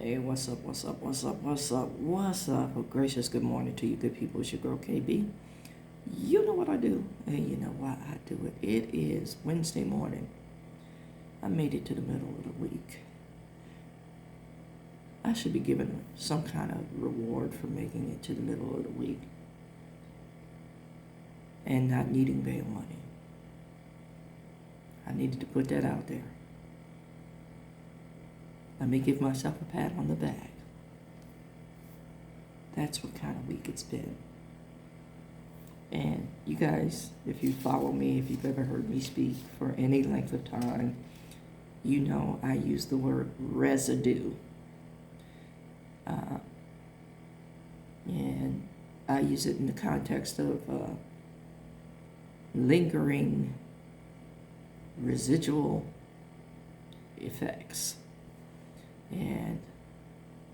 Hey, what's up, what's up, what's up, what's up, what's up? Oh, gracious good morning to you good people. It's your girl KB. You know what I do, and you know why I do it. It is Wednesday morning. I made it to the middle of the week. I should be given some kind of reward for making it to the middle of the week and not needing bail money. I needed to put that out there. Let me give myself a pat on the back. That's what kind of week it's been. And you guys, if you follow me, if you've ever heard me speak for any length of time, you know I use the word residue. And I use it in the context of lingering residual effects. And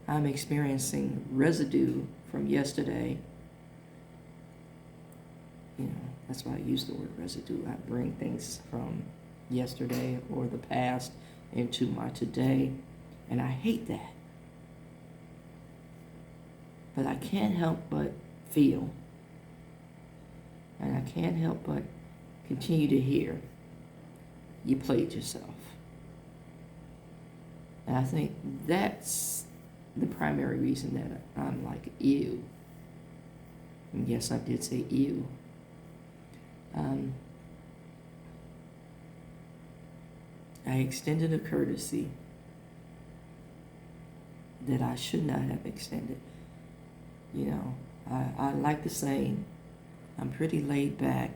I'm experiencing residue from yesterday. You know, that's why I use the word residue. I bring things from yesterday or the past into my today, and I hate that. But I can't help but feel, and I can't help but continue to hear, you played yourself. And I think that's the primary reason that I'm like, ew. And yes, I did say ew. I extended a courtesy that I should not have extended. You know, I like the saying, I'm pretty laid back,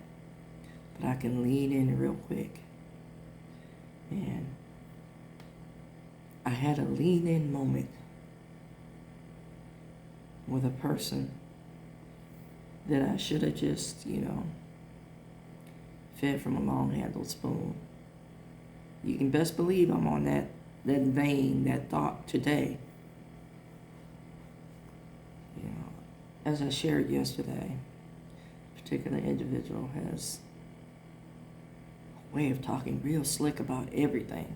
but I can lean in real quick. And I had a lean in moment with a person that I should have just, fed from a long-handled spoon. You can best believe I'm on that vein, that thought today. As I shared yesterday, a particular individual has a way of talking real slick about everything.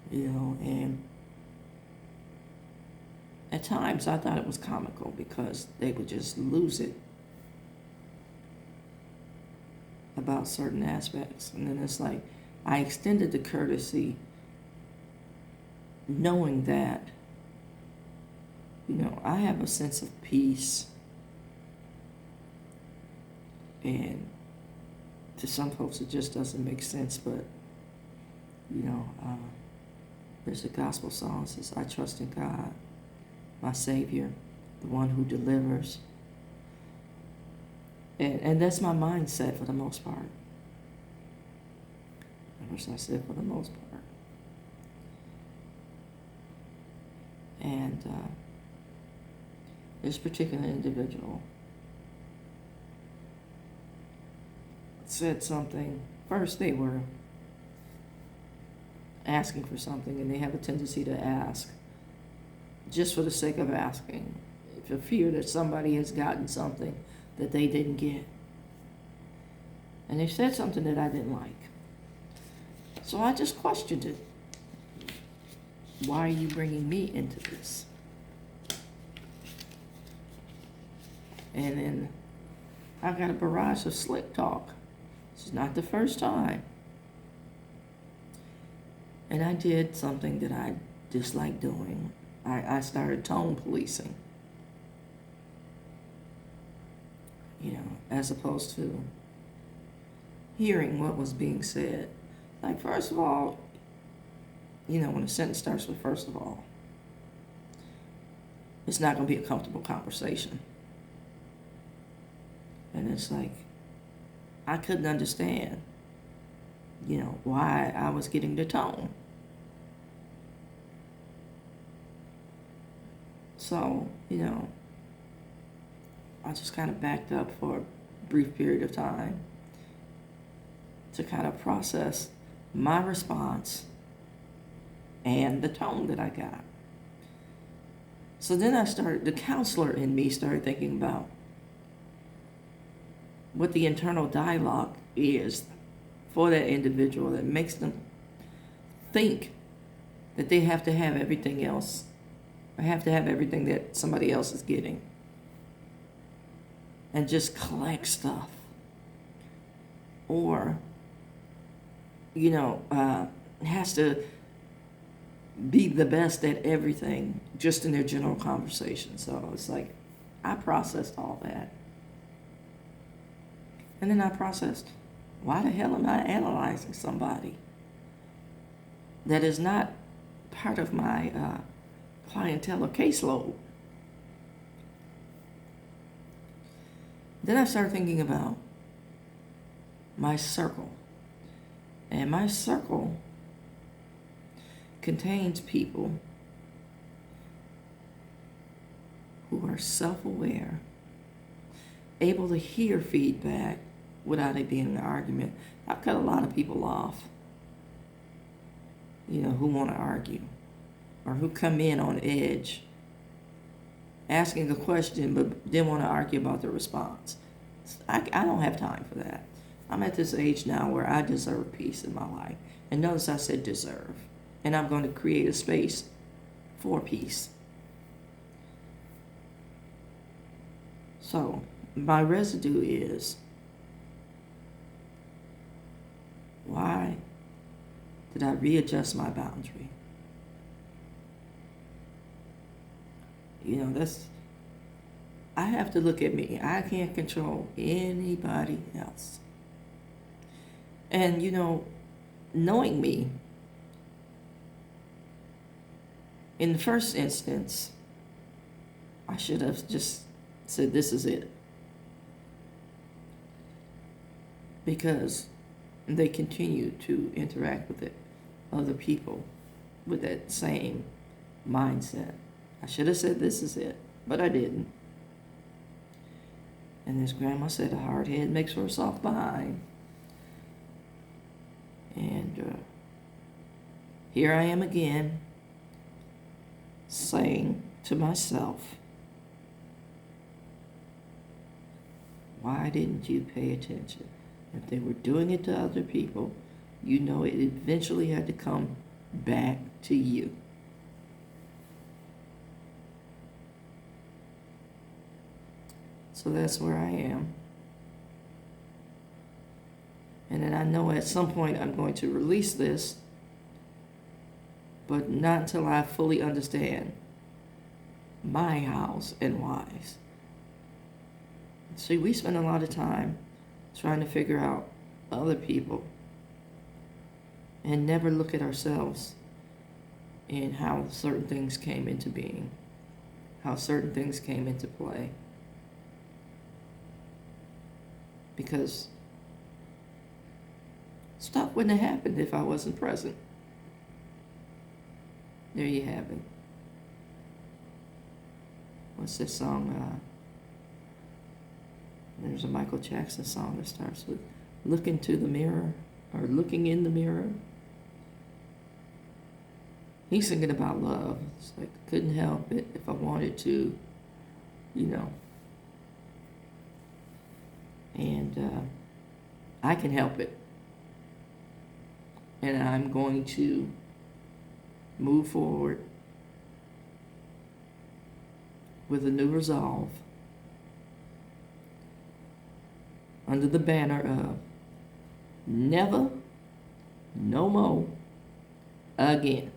And at times I thought it was comical because they would just lose it about certain aspects. And then it's like, I extended the courtesy knowing that, I have a sense of peace. And to some folks it just doesn't make sense, but, there's a gospel song that says, I trust in God, my Savior, the one who delivers. And that's my mindset for the most part. I wish I said for the most part. And this particular individual said something. First, they were asking for something, and they have a tendency to ask just for the sake of asking, for fear that somebody has gotten something that they didn't get. And they said something that I didn't like. So I just questioned it. Why are you bringing me into this? And then I got a barrage of slick talk. This is not the first time. And I did something that I dislike doing. I started tone policing. As opposed to hearing what was being said. Like, first of all, when a sentence starts with first of all, it's not going to be a comfortable conversation. And it's like, I couldn't understand, why I was getting the tone. So, I just kind of backed up for a brief period of time to kind of process my response and the tone that I got. So then the counselor in me started thinking about what the internal dialogue is for that individual that makes them think that they have to have everything else. I have to have everything that somebody else is getting. And just collect stuff. Or, has to be the best at everything just in their general conversation. So it's like, I processed all that. And then I processed, why the hell am I analyzing somebody that is not part of my clientele or caseload? Then I started thinking about my circle. And my circle contains people who are self-aware, able to hear feedback without it being an argument. I've cut a lot of people off, who want to argue or who come in on edge, asking a question but then want to argue about the response. I don't have time for that. I'm at this age now where I deserve peace in my life. And notice I said deserve. And I'm going to create a space for peace. So, my residue is, why did I readjust my boundary? I have to look at me. I can't control anybody else. And, knowing me, in the first instance, I should have just said, this is it. Because they continue to interact with other people with that same mindset. I should have said, this is it, but I didn't. And as Grandma said, a hard head makes for a soft behind. And here I am again, saying to myself, why didn't you pay attention? If they were doing it to other people, it eventually had to come back to you. So that's where I am. And then I know at some point I'm going to release this, but not until I fully understand my hows and whys. See, we spend a lot of time trying to figure out other people and never look at ourselves and how certain things came into being, how certain things came into play. Because stuff wouldn't have happened if I wasn't present. There you have it. What's this song? There's a Michael Jackson song that starts with "Look into the mirror" or "Looking in the mirror." He's singing about love. It's like, couldn't help it if I wanted to, And I can help it. And I'm going to move forward with a new resolve under the banner of never, no more, again.